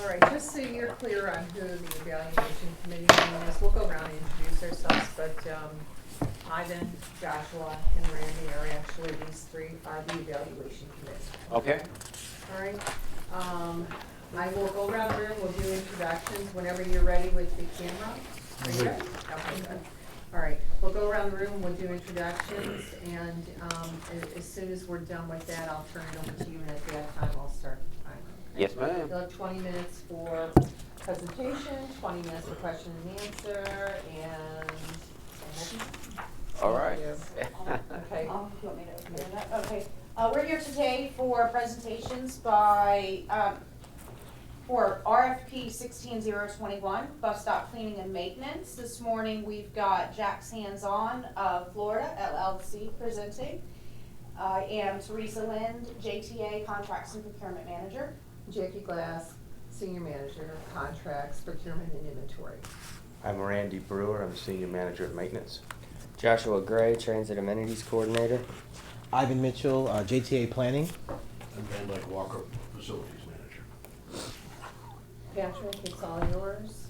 All right, just so you're clear on who the evaluation committee is, we'll go around and introduce ourselves, but Ivan, Joshua, and Randy are actually, these three are the evaluation committee. Okay. All right. I will go around the room, we'll do introductions whenever you're ready with the camera. Are you ready? Okay, good. All right, we'll go around the room, we'll do introductions, and as soon as we're done with that, I'll turn it over to you, and at that time, I'll start the timer. Okay? Yes, ma'am. You'll have 20 minutes for presentation, 20 minutes for question and answer, and that's it. All right. Thank you. Okay. You want me to open it up? Okay. We're here today for presentations by, for RFP 16021, bus stop cleaning and maintenance. This morning we've got Jack's HandsON of Florida, LLC, presenting. I am Teresa Lind, JTA Contracts and Procurement Manager. Jackie Glass, Senior Manager, Contracts, Procurement, and Inventory. I'm Randy Brewer. I'm Senior Manager of Maintenance. Joshua Gray, Transit Amenities Coordinator. Ivan Mitchell, JTA Planning. And Van Dyke Walker, Facilities Manager. Patrick, it's all yours.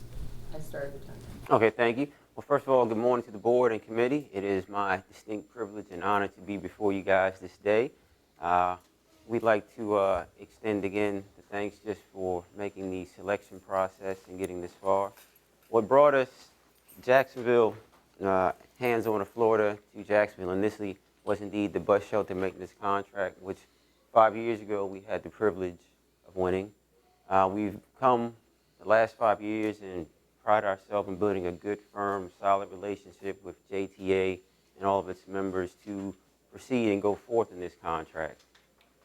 I started the timer. Okay, thank you. Well, first of all, good morning to the board and committee. It is my distinct privilege and honor to be before you guys this day. We'd like to extend again the thanks just for making the selection process and getting this far. What brought us Jacksonville, HandsON of Florida to Jacksonville initially was indeed the bus shelter maintenance contract, which 5 years ago we had the privilege of winning. We've come the last 5 years and pride ourselves in building a good, firm, solid relationship with JTA and all of its members to proceed and go forth in this contract.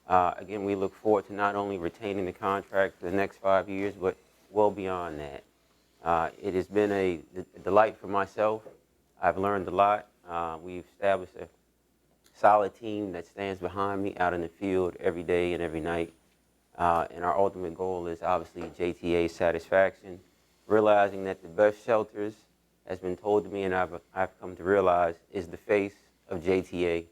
Again, we look forward to not only retaining the contract for the next 5 years, but well beyond that. It has been a delight for myself. I've learned a lot. We've established a solid team that stands behind me out in the field every day and every night. And our ultimate goal is obviously JTA's satisfaction, realizing that the best shelters, has been told to me and I've come to realize, is the face of JTA.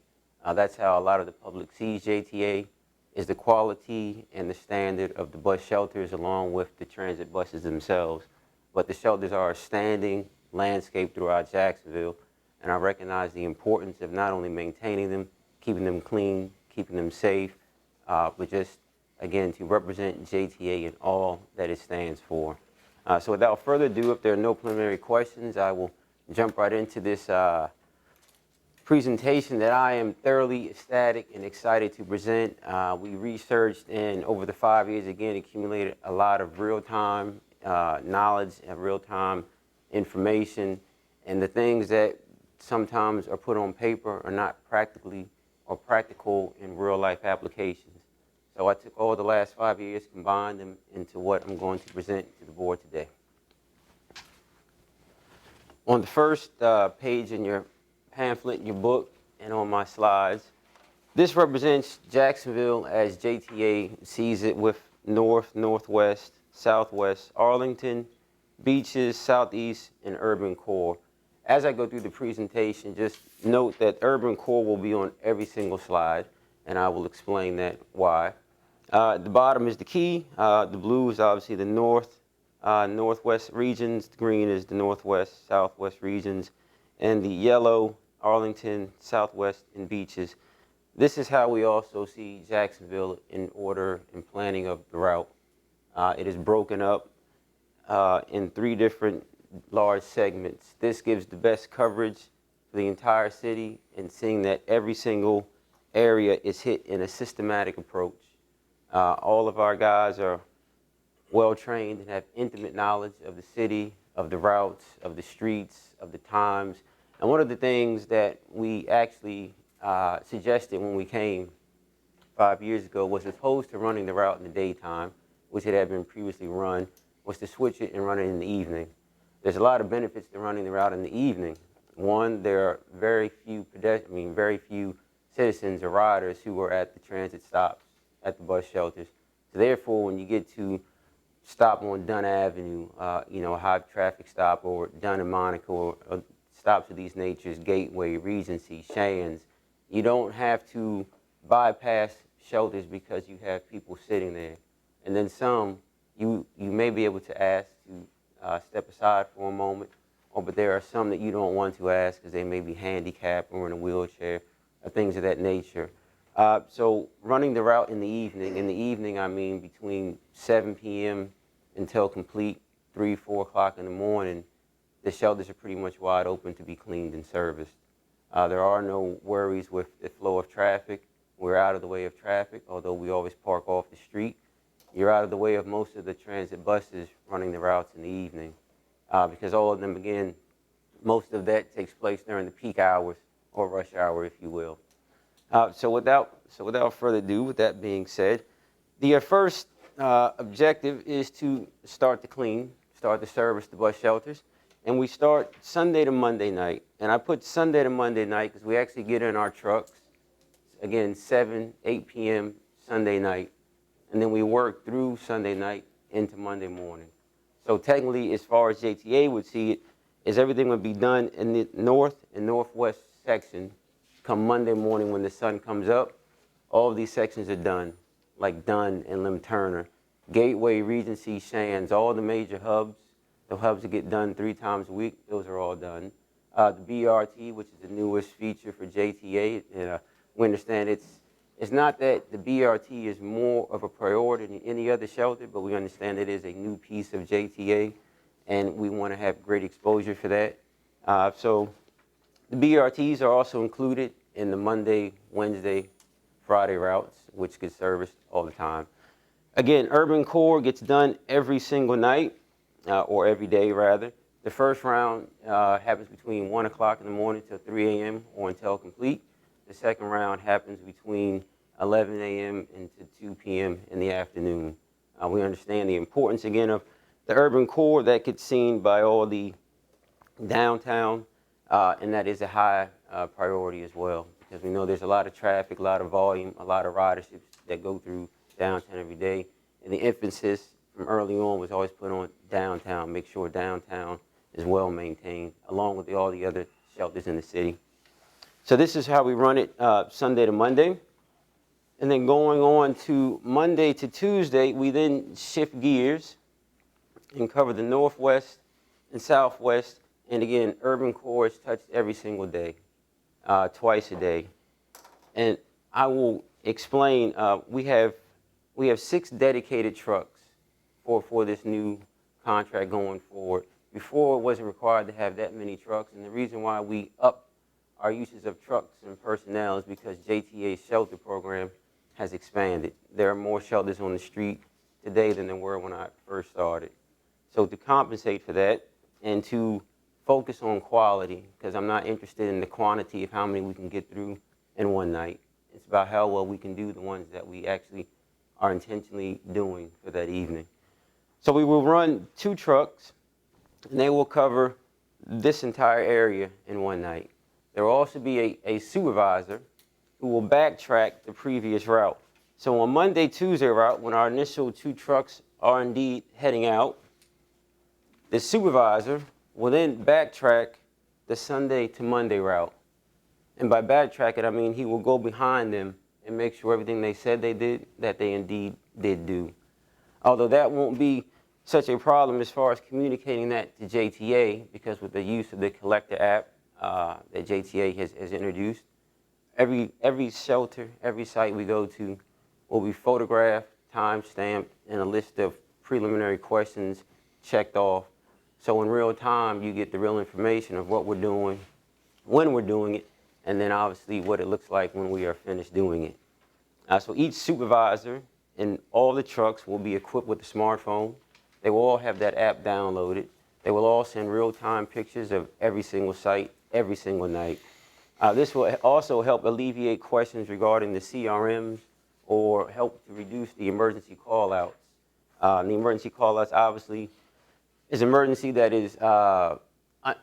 That's how a lot of the public sees JTA, is the quality and the standard of the bus shelters along with the transit buses themselves. But the shelters are a standing landscape throughout Jacksonville, and I recognize the importance of not only maintaining them, keeping them clean, keeping them safe, but just, again, to represent JTA in all that it stands for. So without further ado, if there are no preliminary questions, I will jump right into this presentation that I am thoroughly ecstatic and excited to present. We researched and over the 5 years, again, accumulated a lot of real-time knowledge and real-time information, and the things that sometimes are put on paper are not practically or practical in real-life applications. So I took all the last 5 years, combined them into what I'm going to present to the board today. On the first page in your pamphlet, in your book, and on my slides, this represents Jacksonville as JTA sees it, with north, northwest, southwest, Arlington, beaches, southeast, and urban core. As I go through the presentation, just note that urban core will be on every single slide, and I will explain that why. The bottom is the key. The blue is obviously the north, northwest regions. The green is the northwest, southwest regions, and the yellow, Arlington, southwest, and beaches. This is how we also see Jacksonville in order and planning of the route. It is broken up in 3 different large segments. This gives the best coverage for the entire city, and seeing that every single area is hit in a systematic approach. All of our guys are well trained and have intimate knowledge of the city, of the routes, of the streets, of the times. And one of the things that we actually suggested when we came 5 years ago was, as opposed to running the route in the daytime, which it had been previously run, was to switch it and run it in the evening. There's a lot of benefits to running the route in the evening. One, there are very few citizens or riders who are at the transit stops, at the bus shelters. So therefore, when you get to stop on Dunn Avenue, a high traffic stop, or Dunn and Monica, or stops of these natures, Gateway, Regency, Shands, you don't have to bypass shelters because you have people sitting there. And then some you may be able to ask to step aside for a moment, but there are some that you don't want to ask because they may be handicapped or in a wheelchair, or things of that nature. So running the route in the evening I mean between 7 p.m. until complete 3, 4 o'clock in the morning, the shelters are pretty much wide open to be cleaned and serviced. There are no worries with the flow of traffic. We're out of the way of traffic, although we always park off the street. You're out of the way of most of the transit buses running the routes in the evening, because all of them, again, most of that takes place during the peak hours or rush hour, if you will. So without further ado, with that being said, the first objective is to start to service the bus shelters. And we start Sunday to Monday night. And I put Sunday to Monday night because we actually get in our trucks, again, 7, 8 p.m. Sunday night. And then we work through Sunday night into Monday morning. So technically, as far as JTA would see it, is everything would be done in the north and northwest section come Monday morning when the sun comes up. All of these sections are done, like Dunn and Lim Turner, Gateway, Regency, Shands, all the major hubs. The hubs that get done 3 times a week, those are all done. The BRT, which is the newest feature for JTA, and we understand it's not that the BRT is more of a priority than any other shelter, but we understand it is a new piece of JTA, and we want to have great exposure for that. So the BRTs are also included in the Monday, Wednesday, Friday routes, which get serviced all the time. Again, Urban Core gets done every single night. Or every day, rather. The first round happens between 1 o'clock in the morning till 3 a.m. or until complete. The second round happens between 11 a.m. and to 2 p.m. in the afternoon. We understand the importance, again, of the urban core that gets seen by all the downtown, and that is a high priority as well, because we know there's a lot of traffic, a lot of volume, a lot of riderships that go through downtown every day, and the emphasis from early on was always put on downtown, make sure downtown is well maintained, along with all the other shelters in the city. So this is how we run it Sunday to Monday. And then going on to Monday to Tuesday, we then shift gears and cover the Northwest and Southwest. And again, urban core is touched every single day, twice a day. And I will explain, we have 6 dedicated trucks for this new contract going forward. Before, it wasn't required to have that many trucks, and the reason why we up our uses of trucks and personnel is because JTA's shelter program has expanded. There are more shelters on the street today than there were when I first started. So to compensate for that and to focus on quality, because I'm not interested in the quantity of how many we can get through in one night. It's about how well we can do the ones that we actually are intentionally doing for that evening. So we will run 2 trucks, and they will cover this entire area in one night. There will also be a supervisor who will backtrack the previous route. So on Monday, Tuesday route, when our initial 2 trucks are indeed heading out, the supervisor will then backtrack the Sunday to Monday route. And by backtrack it, I mean he will go behind them and make sure everything they said they did, that they indeed did do. Although that won't be such a problem as far as communicating that to JTA, because with the use of the Collector app that JTA has introduced, every shelter, every site we go to will be photographed, time-stamped, and a list of preliminary questions checked off. So in real time, you get the real information of what we're doing, when we're doing it, and then obviously what it looks like when we are finished doing it. So each supervisor in all the trucks will be equipped with a smartphone. They will all have that app downloaded. They will all send real-time pictures of every single site, every single night. This will also help alleviate questions regarding the CRMs or help to reduce the emergency call-outs. The emergency call-outs obviously is emergency that is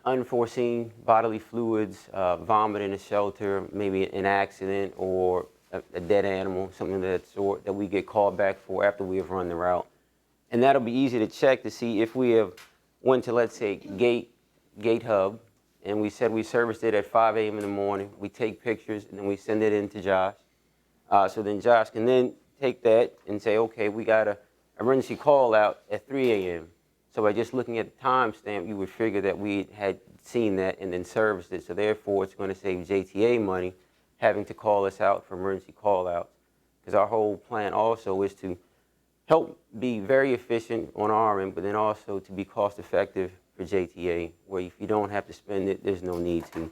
unforeseen bodily fluids, vomit in a shelter, maybe an accident or a dead animal, something of that sort that we get called back for after we have run the route. And that'll be easy to check to see if we have went to, let's say, Gate Hub, and we said we serviced it at 5 a.m. in the morning. We take pictures, and then we send it in to Josh. So then Josh can then take that and say, okay, we got a emergency call out at 3 a.m. So by just looking at the timestamp, you would figure that we had seen that and then serviced it. So therefore, it's going to save JTA money having to call us out for emergency call outs. Because our whole plan also is to help be very efficient on our end, but then also to be cost effective for JTA, where if you don't have to spend it, there's no need to.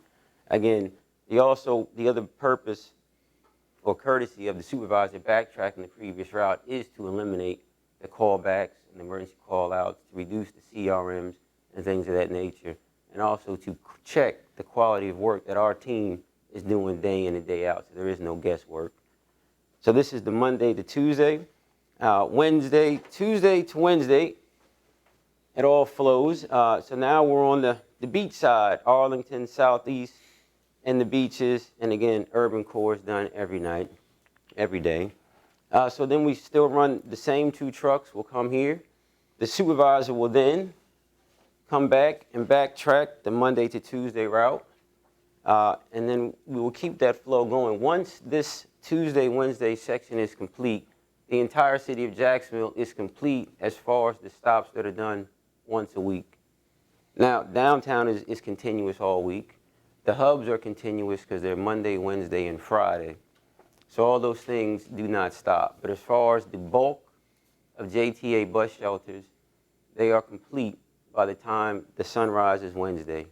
Again, the other purpose or courtesy of the supervisor backtracking the previous route is to eliminate the callbacks and emergency call outs, to reduce the CRMs and things of that nature, and also to check the quality of work that our team is doing day in and day out, so there is no guesswork. So this is the Monday to Tuesday. Tuesday to Wednesday, it all flows. So now we're on the beach side, Arlington, Southeast, and the beaches. And again, urban core is done every night, every day. So then we still run the same 2 trucks will come here. The supervisor will then come back and backtrack the Monday to Tuesday route. And then we will keep that flow going. Once this Tuesday, Wednesday section is complete, the entire city of Jacksonville is complete as far as the stops that are done once a week. Now, downtown is continuous all week. The hubs are continuous because they're Monday, Wednesday, and Friday. So all those things do not stop. But as far as the bulk of JTA bus shelters, they are complete by the time the sun rises Wednesday.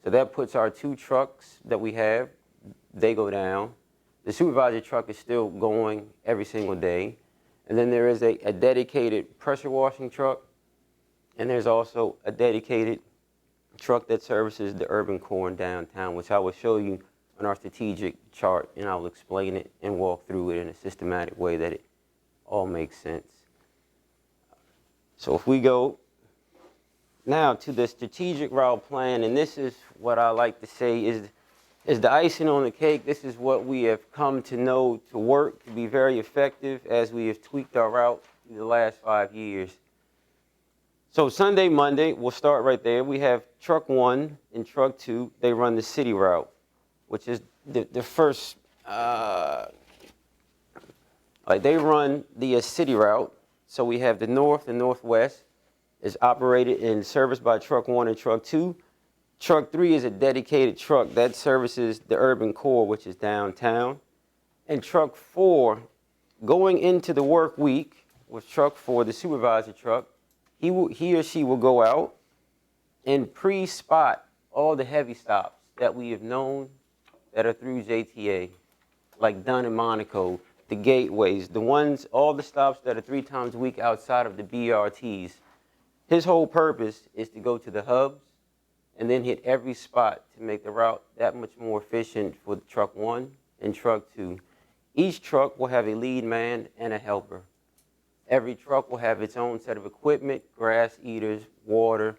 So that puts our 2 trucks that we have, they go down. The supervisor truck is still going every single day. And then there is a dedicated pressure washing truck. And there's also a dedicated truck that services the urban core in downtown, which I will show you on our strategic chart, and I'll explain it and walk through it in a systematic way that it all makes sense. So if we go now to the strategic route plan, and this is what I like to say is the icing on the cake. This is what we have come to know to work, to be very effective as we have tweaked our route through the last 5 years. So Sunday, Monday, we'll start right there. We have truck 1 and truck 2. They run the city route, which is the first, they run the city route. So we have the north and northwest is operated and serviced by truck 1 and truck 2. Truck 3 is a dedicated truck that services the urban core, which is downtown. And truck 4, going into the work week with truck 4, the supervisor truck, he or she will go out and pre-spot all the heavy stops that we have known that are through JTA, like Dunn and Monaco, the gateways, the ones, all the stops that are 3 times a week outside of the BRTs. His whole purpose is to go to the hubs and then hit every spot to make the route that much more efficient for truck 1 and truck 2. Each truck will have a lead man and a helper. Every truck will have its own set of equipment, grass eaters, water,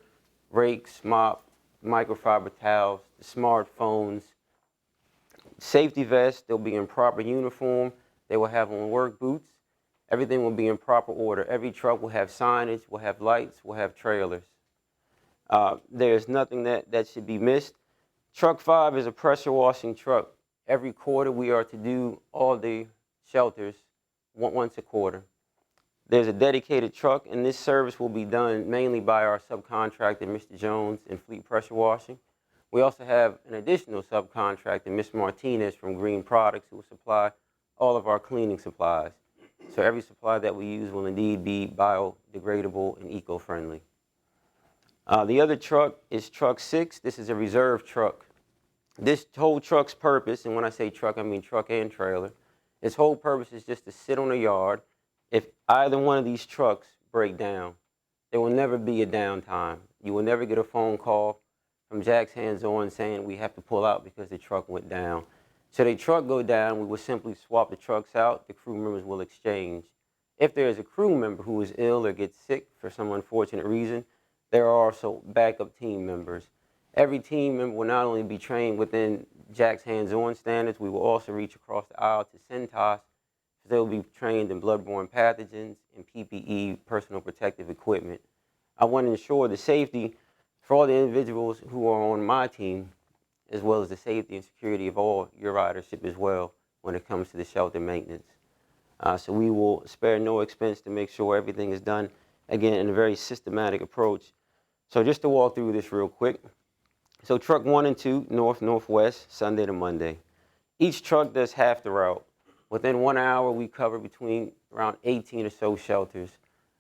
rakes, mop, microfiber towels, the smartphones, safety vests. They'll be in proper uniform. They will have on work boots. Everything will be in proper order. Every truck will have signage, will have lights, will have trailers. There's nothing that should be missed. Truck 5 is a pressure washing truck. Every quarter we are to do all the shelters once a quarter. There's a dedicated truck, and this service will be done mainly by our subcontractor, Mr. Jones, in Fleet Pressure Washing. We also have an additional subcontractor, Ms. Martinez from Green Products, who will supply all of our cleaning supplies. So every supply that we use will indeed be biodegradable and eco-friendly. The other truck is truck 6. This is a reserve truck. This whole truck's purpose, and when I say truck, I mean truck and trailer, its whole purpose is just to sit on a yard. If either one of these trucks break down, there will never be a downtime. You will never get a phone call from Jack's HandsON saying we have to pull out because the truck went down. Should a truck go down, we will simply swap the trucks out. The crew members will exchange. If there is a crew member who is ill or gets sick for some unfortunate reason, there are also backup team members. Every team member will not only be trained within Jack's HandsON standards, we will also reach across the aisle to Centos. They'll be trained in bloodborne pathogens and PPE, personal protective equipment. I want to ensure the safety for all the individuals who are on my team, as well as the safety and security of all your ridership as well when it comes to the shelter maintenance. So we will spare no expense to make sure everything is done, again, in a very systematic approach. So just to walk through this real quick. So truck 1 and 2, north, northwest, Sunday to Monday. Each truck does half the route. Within 1 hour, we cover between around 18 or so shelters.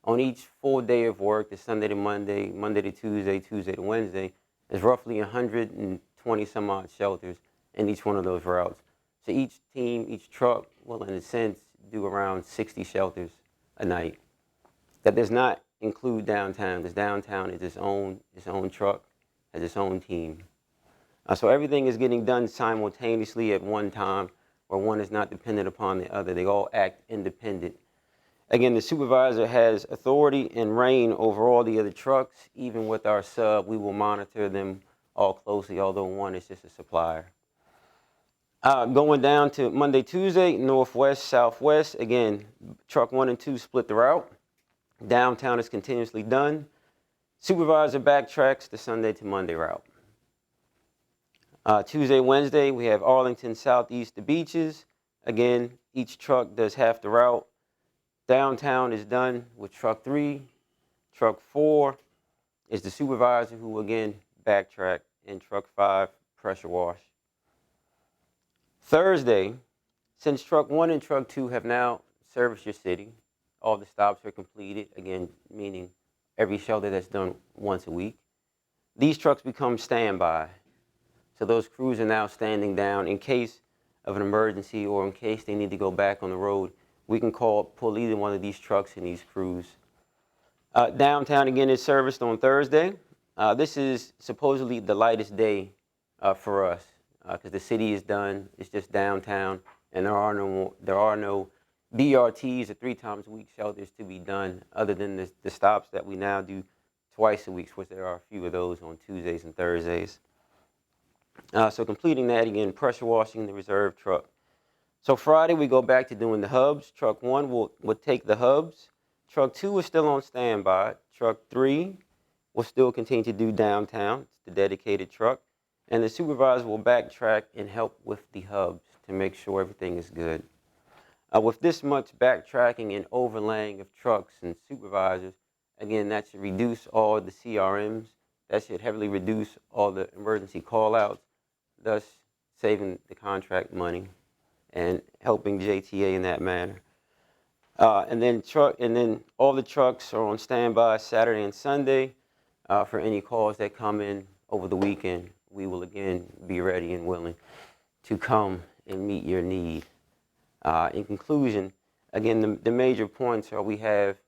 On each full day of work, the Sunday to Monday, Monday to Tuesday, Tuesday to Wednesday, there's roughly 120 some odd shelters in each one of those routes. So each team, each truck will, in a sense, do around 60 shelters a night. That does not include downtown, because downtown is its own truck, has its own team. So everything is getting done simultaneously at one time, where one is not dependent upon the other. They all act independent. Again, the supervisor has authority and reign over all the other trucks. Even with our sub, we will monitor them all closely, although one is just a supplier. Going down to Monday, Tuesday, northwest, southwest. Again, truck 1 and 2 split the route. Downtown is continuously done. Supervisor backtracks the Sunday to Monday route. Tuesday, Wednesday, we have Arlington, southeast to Beaches. Again, each truck does half the route. Downtown is done with truck 3. Truck 4 is the supervisor who, again, backtrack. And truck 5, pressure wash. Thursday, since truck 1 and truck 2 have now serviced your city, all the stops are completed, again, meaning every shelter that's done once a week, these trucks become standby. So those crews are now standing down in case of an emergency or in case they need to go back on the road. We can pull either one of these trucks and these crews. Downtown again is serviced on Thursday. This is supposedly the lightest day for us because the city is done. It's just downtown, and there are no BRTs or 3 times a week shelters to be done, other than the stops that we now do twice a week, which there are a few of those on Tuesdays and Thursdays. So completing that again, pressure washing the reserve truck. So Friday we go back to doing the hubs. Truck 1 will take the hubs. Truck 2 is still on standby. Truck 3 will still continue to do downtown. It's the dedicated truck. And the supervisor will backtrack and help with the hubs to make sure everything is good. With this much backtracking and overlaying of trucks and supervisors, again, that should reduce all the CRMs. That should heavily reduce all the emergency call-outs, thus saving the contract money and helping JTA in that manner. And then all the trucks are on standby Saturday and Sunday for any calls that come in over the weekend. We will again be ready and willing to come and meet your need. In conclusion, again, the major points are we have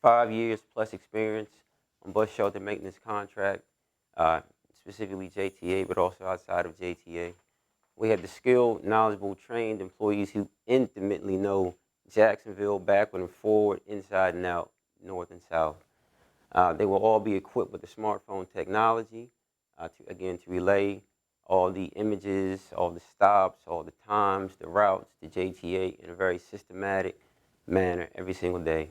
5 years plus experience on bus shelter maintenance contract, specifically JTA, but also outside of JTA. We have the skilled, knowledgeable, trained employees who intimately know Jacksonville backward and forward, inside and out, north and south. They will all be equipped with the smartphone technology to relay all the images, all the stops, all the times, the routes to JTA in a very systematic manner every single day.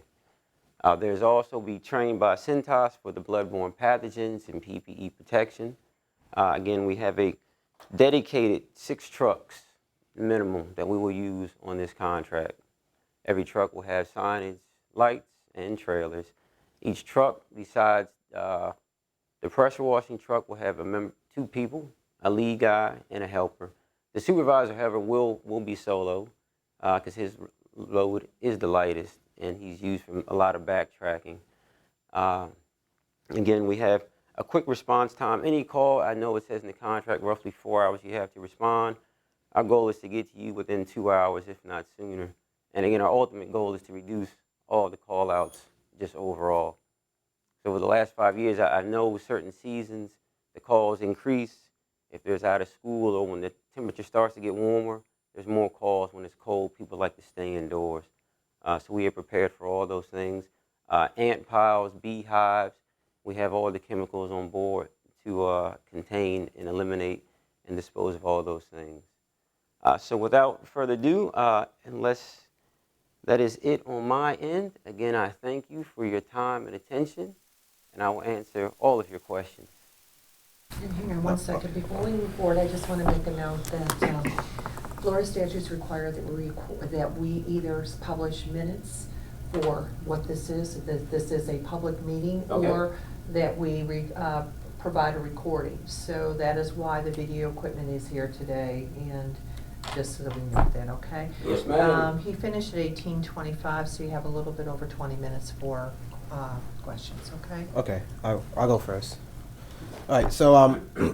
There's also be trained by Centos for the bloodborne pathogens and PPE protection. Again, we have a dedicated 6 trucks minimum that we will use on this contract. Every truck will have signage, lights, and trailers. Each truck, besides the pressure washing truck, will have 2 people, a lead guy, and a helper. The supervisor, however, will be solo because his load is the lightest, and he's used for a lot of backtracking. Again, we have a quick response time. Any call, I know it says in the contract, roughly 4 hours you have to respond. Our goal is to get to you within 2 hours, if not sooner. And again, our ultimate goal is to reduce all the call-outs just overall. So over the last 5 years, I know certain seasons, the calls increase. If there's out of school or when the temperature starts to get warmer, there's more calls. When it's cold, people like to stay indoors. So we are prepared for all those things. Ant piles, beehives, we have all the chemicals on board to contain and eliminate and dispose of all those things. So without further ado, unless that is it on my end, again, I thank you for your time and attention, and I will answer all of your questions. And hang on one second. Before we move forward, I just want to make a note that Florida statutes require that we either publish minutes for what this is, that this is a public meeting, Okay. or that we provide a recording. So that is why the video equipment is here today, and just so that we know that, okay? Yes, ma'am. He finished at 18:25, so you have a little bit over 20 minutes for questions, okay? Okay, I'll go first. All right, so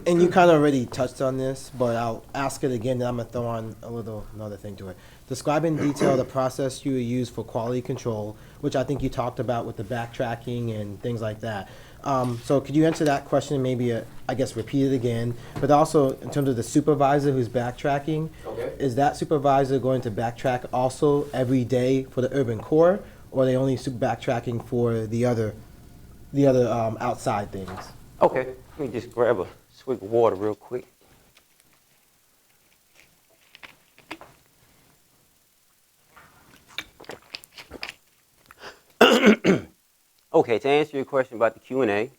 and you kind of already touched on this, but I'll ask it again. Then I'm gonna throw on another thing to it. Describe in detail the process you use for quality control, which I think you talked about with the backtracking and things like that. So could you answer that question and maybe, I guess, repeat it again? But also, in terms of the supervisor who's backtracking, Okay. is that supervisor going to backtrack also every day for the urban core, or are they only backtracking for the other outside things? Okay, let me just grab a swig of water real quick. Okay, to answer your question about the Q&A,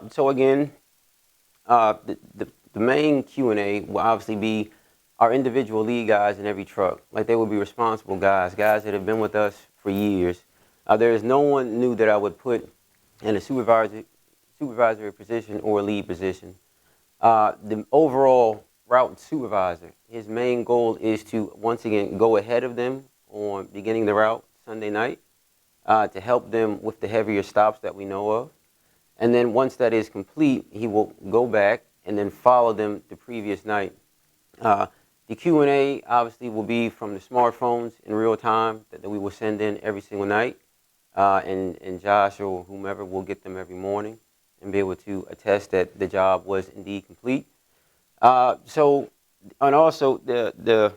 so again, the main Q&A will obviously be our individual lead guys in every truck. Like, they will be responsible guys that have been with us for years. There is no one new that I would put in a supervisory position or a lead position. The overall route supervisor, his main goal is to, once again, go ahead of them on beginning the route Sunday night, to help them with the heavier stops that we know of. And then once that is complete, he will go back and then follow them the previous night. The Q&A obviously will be from the smartphones in real time that we will send in every single night. And Josh or whomever will get them every morning and be able to attest that the job was indeed complete. And also the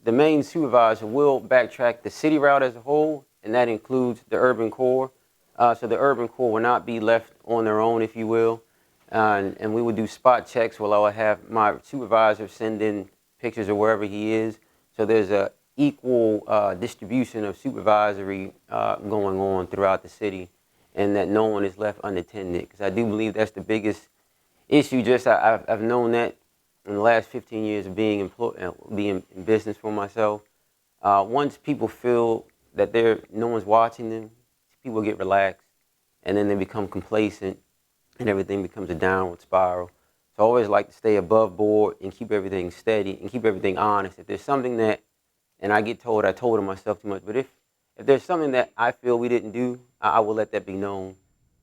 main supervisor will backtrack the city route as a whole, and that includes the urban core. So the urban core will not be left on their own, if you will. And we will do spot checks where I will have my supervisor send in pictures of wherever he is. So there's a equal distribution of supervisory going on throughout the city, and that no one is left unattended. Because I do believe that's the biggest issue. I've known that in the last 15 years of being in business for myself. Once people feel that no one's watching them, people get relaxed, and then they become complacent, and everything becomes a downward spiral. So I always like to stay above board and keep everything steady and keep everything honest. If there's something that, and I get told I told on myself too much, but if there's something that I feel we didn't do, I will let that be known.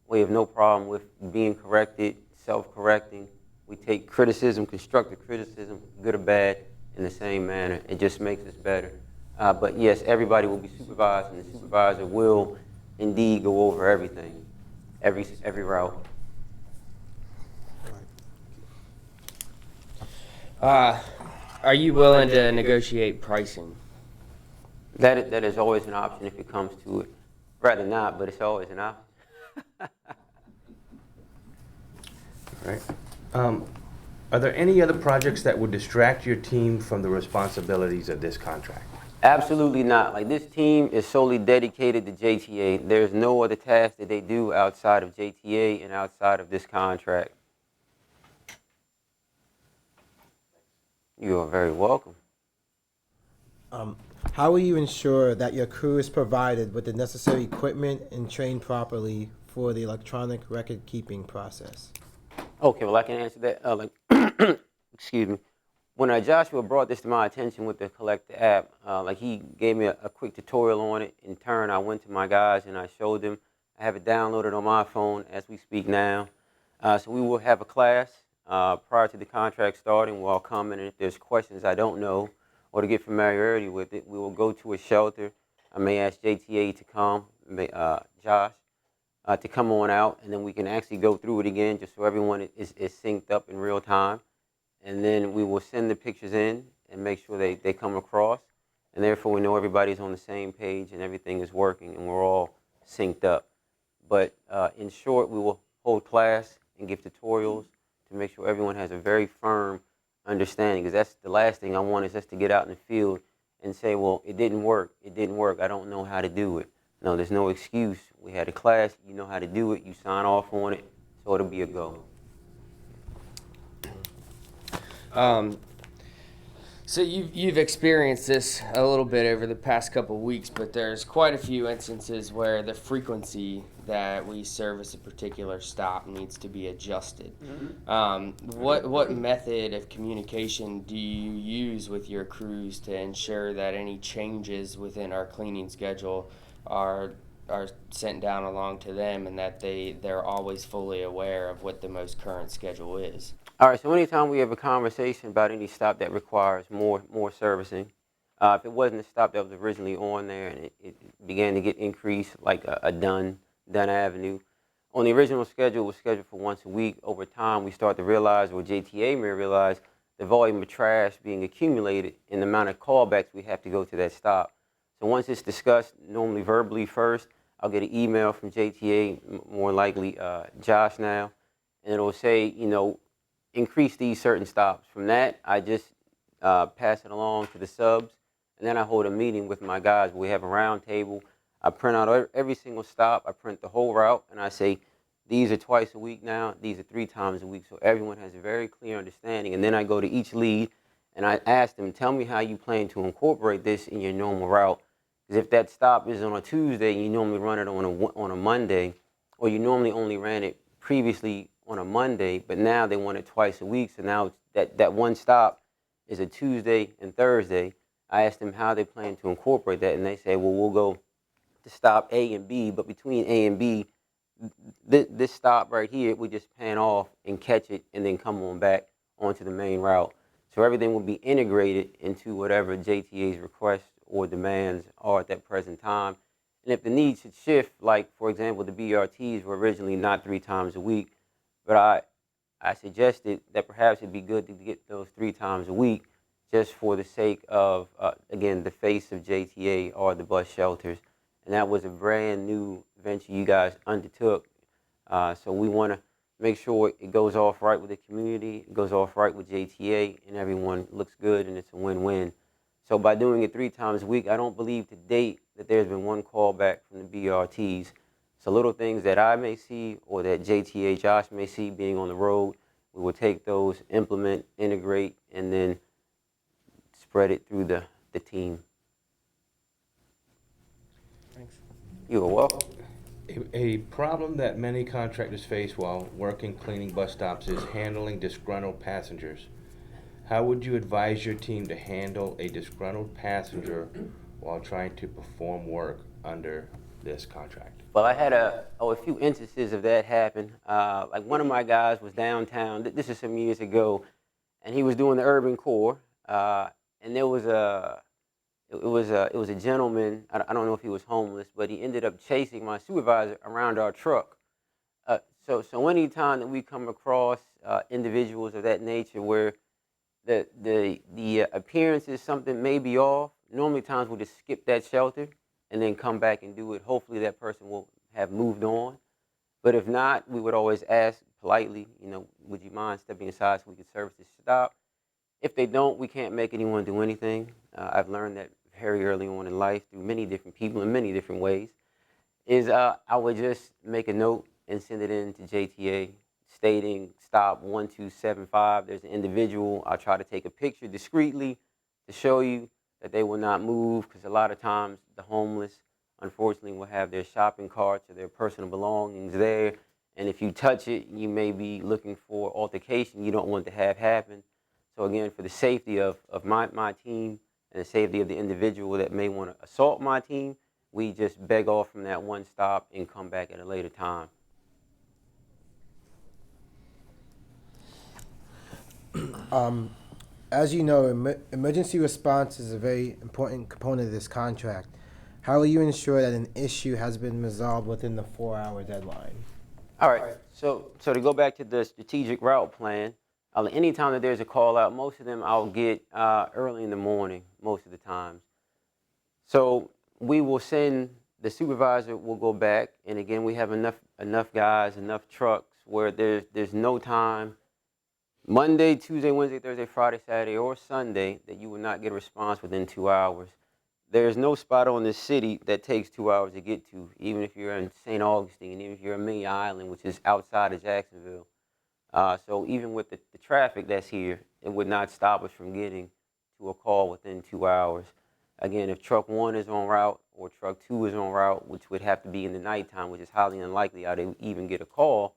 We have no problem with being corrected, self-correcting. We take criticism, constructive criticism, good or bad, in the same manner. It just makes us better. But yes, everybody will be supervised, and the supervisor will indeed go over everything, every route. Are you willing to negotiate pricing? That is always an option if it comes to it. Rather not, but it's always an option. Right. Are there any other projects that would distract your team from the responsibilities of this contract? Absolutely not. Like, this team is solely dedicated to JTA. There's no other task that they do outside of JTA and outside of this contract. You are very welcome. How will you ensure that your crew is provided with the necessary equipment and trained properly for the electronic record keeping process? Okay, well, I can answer that. Excuse me. When Joshua brought this to my attention with the Collect app, he gave me a quick tutorial on it. In turn, I went to my guys and I showed them. I have it downloaded on my phone as we speak now. So we will have a class prior to the contract starting. We'll all come in, and if there's questions I don't know or to get familiarity with it, we will go to a shelter. I may ask JTA to come, Josh, to come on out, and then we can actually go through it again just so everyone is synced up in real time. And then we will send the pictures in and make sure they come across. And therefore, we know everybody's on the same page and everything is working and we're all synced up. But in short, we will hold class and give tutorials to make sure everyone has a very firm understanding. Because that's the last thing I want, is just to get out in the field and say, well, it didn't work. It didn't work. I don't know how to do it. No, there's no excuse. We had a class. You know how to do it. You sign off on it. So it'll be a go. So you've experienced this a little bit over the past couple of weeks, but there's quite a few instances where the frequency that we service a particular stop needs to be adjusted. What method of communication do you use with your crews to ensure that any changes within our cleaning schedule are sent down along to them, and that they're always fully aware of what the most current schedule is? All right, so anytime we have a conversation about any stop that requires more servicing, if it wasn't a stop that was originally on there and it began to get increased, like a Dunn Avenue, on the original schedule was scheduled for once a week. Over time, we start to realize, or JTA may realize, the volume of trash being accumulated and the amount of callbacks we have to go to that stop. So once it's discussed, normally verbally first, I'll get an email from JTA, more likely Josh now, and it'll say, increase these certain stops. From that, I just pass it along to the subs, and then I hold a meeting with my guys. We have a round table. I print out every single stop. I print the whole route, and I say, these are twice a week now. These are 3 times a week, so everyone has a very clear understanding. And then I go to each lead, and I ask them, tell me how you plan to incorporate this in your normal route. Because if that stop is on a Tuesday, and you normally run it on a Monday, or you normally only ran it previously on a Monday, but now they want it twice a week, so now that one stop is a Tuesday and Thursday. I asked them how they plan to incorporate that, and they say, well, we'll go to stop A and B, but between A and B, this stop right here, we just pan off and catch it and then come on back onto the main route. So everything will be integrated into whatever JTA's requests or demands are at that present time. And if the need should shift, like, for example, the BRTs were originally not 3 times a week, but I suggested that perhaps it'd be good to get those 3 times a week just for the sake of, again, the face of JTA or the bus shelters. And that was a brand new venture you guys undertook. So we want to make sure it goes off right with the community, it goes off right with JTA, and everyone looks good, and it's a win-win. So by doing it 3 times a week, I don't believe to date that there's been one callback from the BRTs. So little things that I may see or that JTA Josh may see being on the road, we will take those, implement, integrate, and then spread it through the team. Thanks. You are welcome. A problem that many contractors face while working cleaning bus stops is handling disgruntled passengers. How would you advise your team to handle a disgruntled passenger while trying to perform work under this contract? Well, I had a few instances of that happen. Like one of my guys was downtown. This is some years ago, and he was doing the urban core. And there was it was a gentleman. I don't know if he was homeless, but he ended up chasing my supervisor around our truck. So any time that we come across individuals of that nature where the appearance is something may be off, normally times we'll just skip that shelter and then come back and do it. Hopefully that person will have moved on. But if not, we would always ask politely, would you mind stepping aside so we could service this stop? If they don't, we can't make anyone do anything. I've learned that very early on in life through many different people in many different ways, is I would just make a note and send it in to JTA stating stop 1275. There's an individual. I'll try to take a picture discreetly to show you that they will not move, because a lot of times the homeless, unfortunately, will have their shopping carts or their personal belongings there. And if you touch it, you may be looking for altercation you don't want to have happen. So again, for the safety of my team and the safety of the individual that may want to assault my team, we just beg off from that one stop and come back at a later time. As you know, emergency response is a very important component of this contract. How will you ensure that an issue has been resolved within the 4-hour deadline? All right, so to go back to the strategic route plan, anytime that there's a call out, most of them I'll get early in the morning, most of the times. So we will send, the supervisor will go back, and again, we have enough guys, enough trucks where there's no time, Monday, Tuesday, Wednesday, Thursday, Friday, Saturday, or Sunday, that you will not get a response within 2 hours. There's no spot on this city that takes 2 hours to get to, even if you're in St. Augustine, even if you're in Amelia Island, which is outside of Jacksonville. So even with the traffic that's here, it would not stop us from getting to a call within 2 hours. Again, if truck 1 is en route or truck 2 is en route, which would have to be in the nighttime, which is highly unlikely I'd even get a call,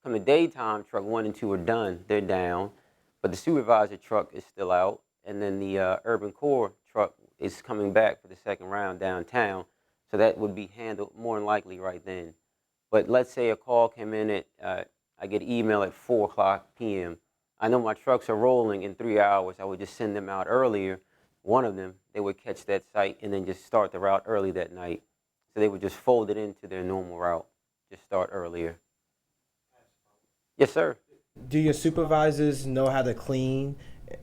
come the daytime, truck 1 and 2 are done, they're down, but the supervisor truck is still out, and then the urban core truck is coming back for the second round downtown, so that would be handled more than likely right then. But let's say a call came in at, I get email at 4 o'clock p.m. I know my trucks are rolling in 3 hours. I would just send them out earlier. One of them, they would catch that site and then just start the route early that night. So they would just fold it into their normal route, just start earlier. Yes, sir. Do your supervisors know how to clean?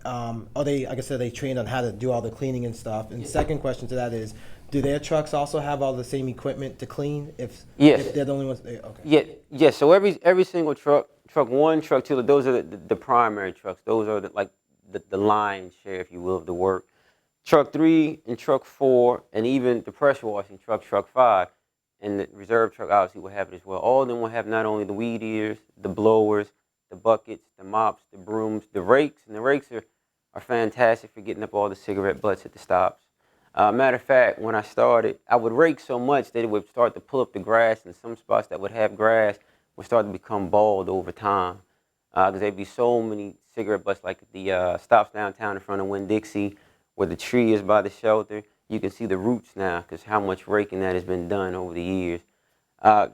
Are they, like I said, they trained on how to do all the cleaning and stuff? And second question to that is, do their trucks also have all the same equipment to clean? Yes. If they're the only ones, okay. Yeah. So every single truck 1, truck 2, those are the primary trucks. Those are the lion's share, if you will, of the work. Truck 3 and truck 4, and even the pressure washing truck 5, and the reserve truck obviously will have it as well. All of them will have not only the weed eaters, the blowers, the buckets, the mops, the brooms, the rakes, and the rakes are fantastic for getting up all the cigarette butts at the stops. Matter of fact, when I started, I would rake so much that it would start to pull up the grass, and some spots that would have grass would start to become bald over time. Because there'd be so many cigarette butts, like the stops downtown in front of Winn-Dixie, where the tree is by the shelter. You can see the roots now, because how much raking that has been done over the years.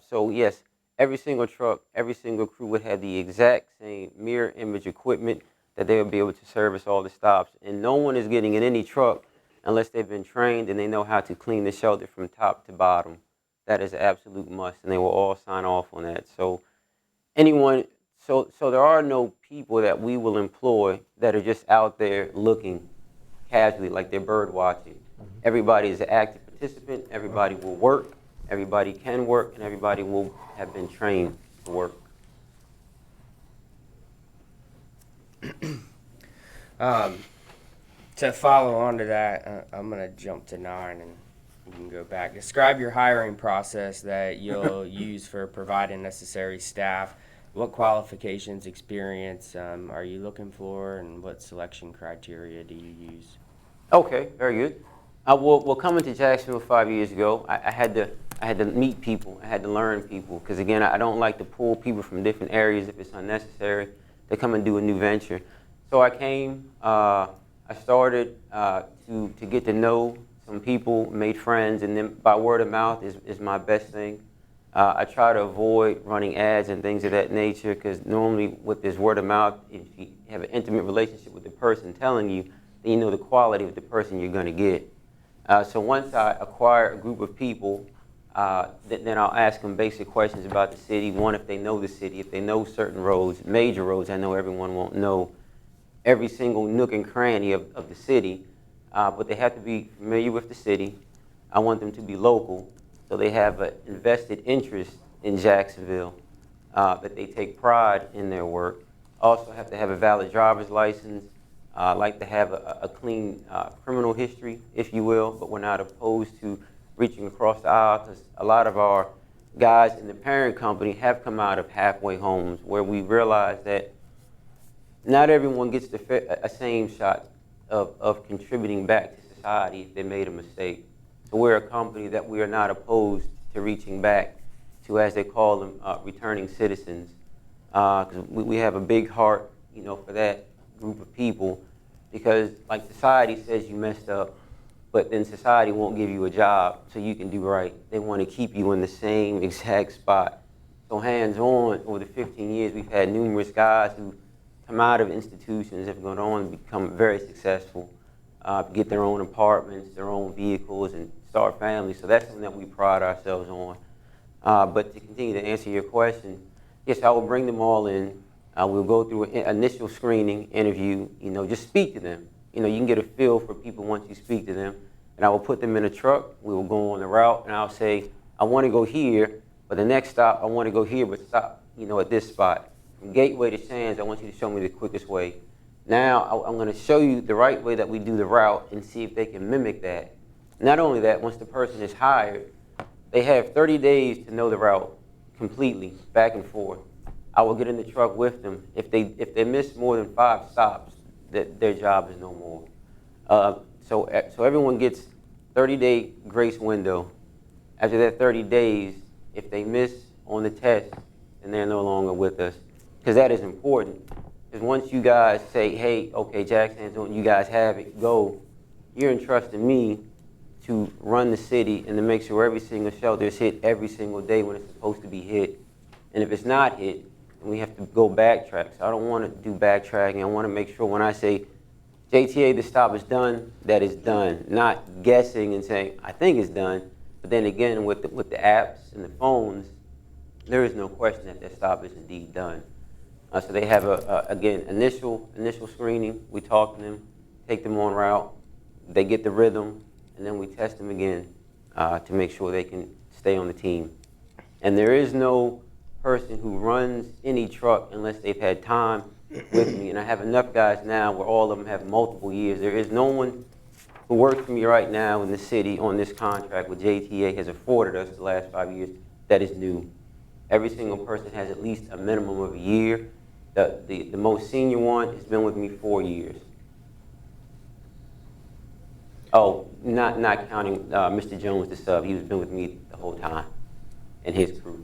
So yes, every single truck, every single crew would have the exact same mirror image equipment that they would be able to service all the stops. And no one is getting in any truck unless they've been trained and they know how to clean the shelter from top to bottom. That is an absolute must, and they will all sign off on that. So so there are no people that we will employ that are just out there looking casually like they're bird watching. Everybody is an active participant, everybody will work, everybody can work, and everybody will have been trained to work. To follow on to that, I'm going to jump to 9 and you can go back. Describe your hiring process that you'll use for providing necessary staff. What qualifications, experience are you looking for, and what selection criteria do you use? Okay, very good. Well, coming to Jacksonville 5 years ago, I had to meet people. I had to learn people, because again, I don't like to pull people from different areas if it's unnecessary. They come and do a new venture. So I came. I started to get to know some people, made friends, and then by word of mouth is my best thing. I try to avoid running ads and things of that nature, because normally with this word of mouth, if you have an intimate relationship with the person telling you, then you know the quality of the person you're going to get. So once I acquire a group of people, then I'll ask them basic questions about the city. One, if they know the city, if they know certain roads, major roads. I know everyone won't know every single nook and cranny of the city, but they have to be familiar with the city. I want them to be local, so they have an invested interest in Jacksonville, that they take pride in their work. Also have to have a valid driver's license. I like to have a clean criminal history, if you will, but we're not opposed to reaching across the aisle, because a lot of our guys in the parent company have come out of halfway homes where we realize that not everyone gets a same shot of contributing back to society if they made a mistake. So we're a company that we are not opposed to reaching back to, as they call them, returning citizens. Because we have a big heart, for that group of people, because like society says you messed up, but then society won't give you a job so you can do right. They want to keep you in the same exact spot. So HandsON, over the 15 years, we've had numerous guys who come out of institutions, have gone on and become very successful, get their own apartments, their own vehicles, and start families. So that's something that we pride ourselves on. But to continue to answer your question, yes, I will bring them all in. We'll go through an initial screening interview, just speak to them. You can get a feel for people once you speak to them. And I will put them in a truck. We will go on the route, and I'll say, I want to go here, but the next stop, I want to go here, but stop, at this spot. From Gateway to Sands, I want you to show me the quickest way. Now, I'm going to show you the right way that we do the route and see if they can mimic that. Not only that, once the person is hired, they have 30 days to know the route completely, back and forth. I will get in the truck with them. If they miss more than 5 stops, their job is no more. So everyone gets 30-day grace window. After that 30 days, if they miss on the test, then they're no longer with us. Because that is important. Because once you guys say, hey, okay, HandsON, you guys have it, go, you're entrusting me to run the city and to make sure every single shelter is hit every single day when it's supposed to be hit. And if it's not hit, then we have to go backtrack. So I don't want to do backtracking. I want to make sure when I say, JTA, the stop is done, that is done. Not guessing and saying, I think it's done. But then again, with the apps and the phones, there is no question that that stop is indeed done. So they have, again, initial screening. We talk to them, take them on route. They get the rhythm, and then we test them again to make sure they can stay on the team. And there is no person who runs any truck unless they've had time with me. And I have enough guys now where all of them have multiple years. There is no one who works for me right now in the city on this contract with JTA has afforded us the last 5 years that is new. Every single person has at least a minimum of a year. The most senior one has been with me 4 years. Oh, not counting Mr. Jones, the sub. He's been with me the whole time, and his crew.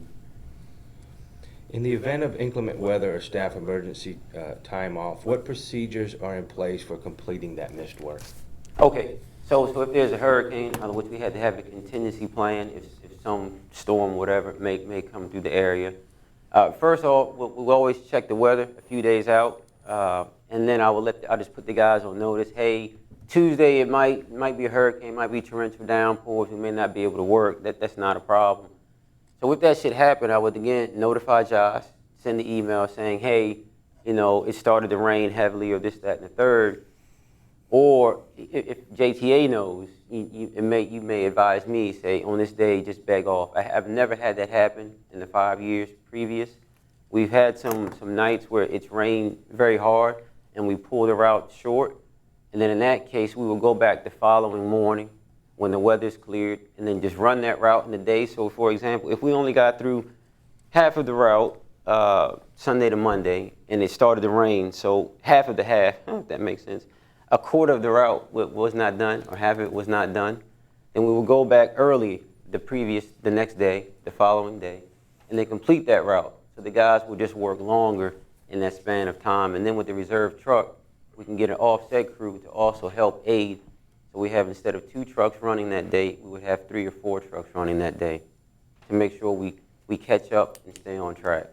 In the event of inclement weather or staff emergency time off, what procedures are in place for completing that missed work? Okay, so if there's a hurricane, which we had to have a contingency plan, if some storm, whatever, may come through the area. First off, we'll always check the weather a few days out, and then I'll just put the guys on notice. Hey, Tuesday it might be a hurricane, might be torrential downpours. We may not be able to work. That's not a problem. So if that shit happened, I would again notify Josh, send the email saying, hey, it started to rain heavily, or this, that, and the third. Or if JTA knows, you may advise me, say, on this day, just beg off. I've never had that happen in the 5 years previous. We've had some nights where it's rained very hard and we pull the route short. And then in that case, we will go back the following morning when the weather's cleared and then just run that route in the day. So for example, if we only got through half of the route Sunday to Monday and it started to rain, so half of the half, if that makes sense, a quarter of the route was not done, or half of it was not done, then we will go back early the next day, the following day, and then complete that route. So the guys will just work longer in that span of time. And then with the reserve truck, we can get an offset crew to also help aid. So we have, instead of 2 trucks running that day, we would have 3 or 4 trucks running that day to make sure we catch up and stay on track.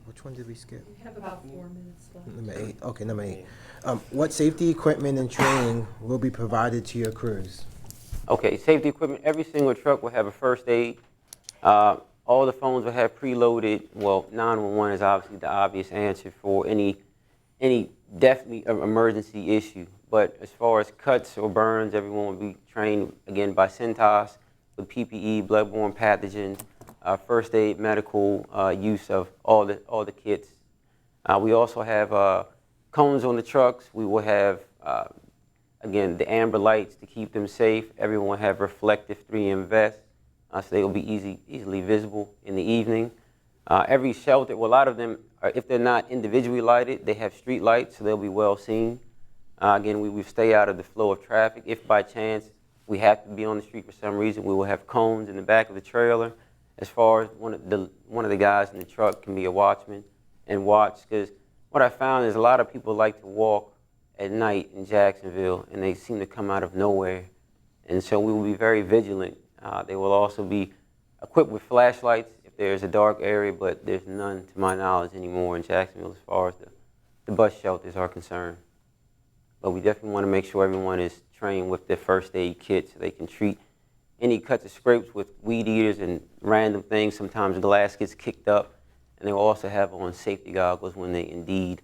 Which one did we skip? We have about 4 minutes left. Number 8. Okay, number 8. What safety equipment and training will be provided to your crews? Okay, safety equipment. Every single truck will have a first aid. All the phones will have preloaded. Well, 911 is obviously the obvious answer for any definitely emergency issue. But as far as cuts or burns, everyone will be trained again by Centos with PPE, bloodborne pathogens, first aid, medical use of all the kits. We also have cones on the trucks. We will have again the amber lights to keep them safe. Everyone will have reflective 3M vests, so they will be easily visible in the evening. Every shelter, well, a lot of them, if they're not individually lighted, they have street lights, so they'll be well seen. Again, we stay out of the flow of traffic. If by chance we have to be on the street for some reason, we will have cones in the back of the trailer. As far as one of the guys in the truck can be a watchman and watch, because what I found is a lot of people like to walk at night in Jacksonville, and they seem to come out of nowhere. And so we will be very vigilant. They will also be equipped with flashlights if there's a dark area, but there's none to my knowledge anymore in Jacksonville as far as the bus shelters are concerned. But we definitely want to make sure everyone is trained with their first aid kit so they can treat any cuts or scrapes with weed eaters and random things. Sometimes glass gets kicked up, and they will also have on safety goggles when they indeed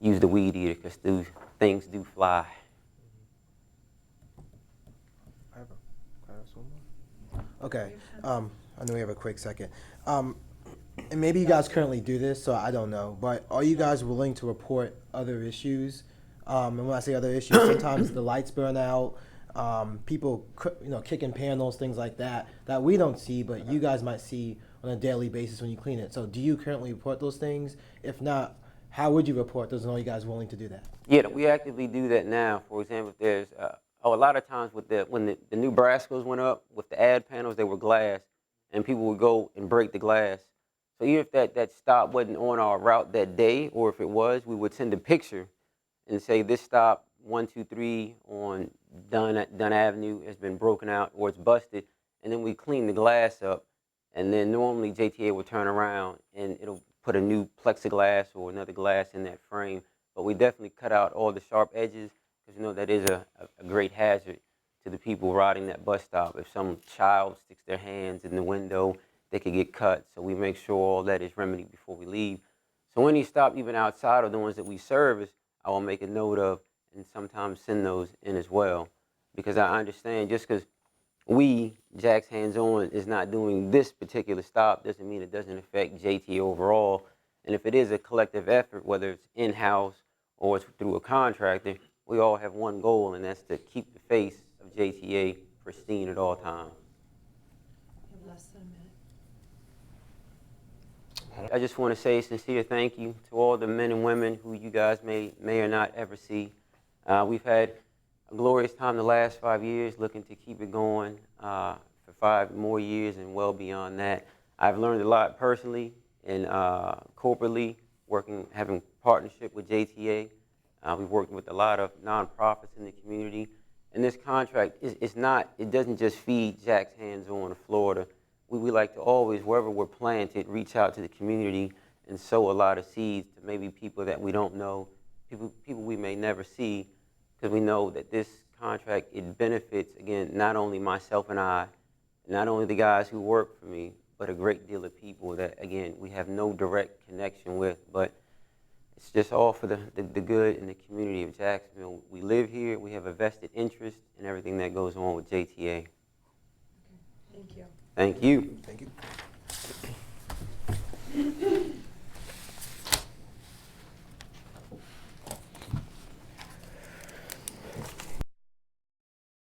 use the weed eater, because those things do fly. Okay, I know we have a quick second. And maybe you guys currently do this, so I don't know, but are you guys willing to report other issues? And when I say other issues, sometimes the lights burn out, people kicking panels, things like that we don't see, but you guys might see on a daily basis when you clean it. So do you currently report those things? If not, how would you report those? And are you guys willing to do that? Yeah, we actively do that now. For example, if there's, a lot of times with when the new Brascos went up, with the ad panels, they were glass, and people would go and break the glass. So even if that stop wasn't on our route that day, or if it was, we would send a picture and say this stop 123 on Dunn Avenue has been broken out or it's busted, and then we clean the glass up, and then normally JTA will turn around and it'll put a new plexiglass or another glass in that frame. But we definitely cut out all the sharp edges because you know that is a great hazard to the people riding that bus stop. If some child sticks their hands in the window, they could get cut. So we make sure all that is remedied before we leave. So any stop, even outside of the ones that we service, I will make a note of and sometimes send those in as well. Because I understand just because we, Jack's Hands-On, is not doing this particular stop doesn't mean it doesn't affect JT overall. And if it is a collective effort, whether it's in-house or it's through a contractor, we all have one goal, and that's to keep the face of JTA pristine at all times. We have less than a minute. I just want to say a sincere thank you to all the men and women who you guys may or not ever see. We've had a glorious time the last 5 years, looking to keep it going for 5 more years and well beyond that. I've learned a lot personally and corporately, having partnership with JTA. We've worked with a lot of nonprofits in the community. And this contract, it doesn't just feed Jack's Hands-On of Florida. We like to always, wherever we're planted, reach out to the community and sow a lot of seeds to maybe people that we don't know, people we may never see, because we know that this contract, it benefits, again, not only myself and I, not only the guys who work for me, but a great deal of people that, again, we have no direct connection with, but it's just all for the good in the community of Jacksonville. We live here, we have a vested interest in everything that goes on with JTA. Thank you. Thank you.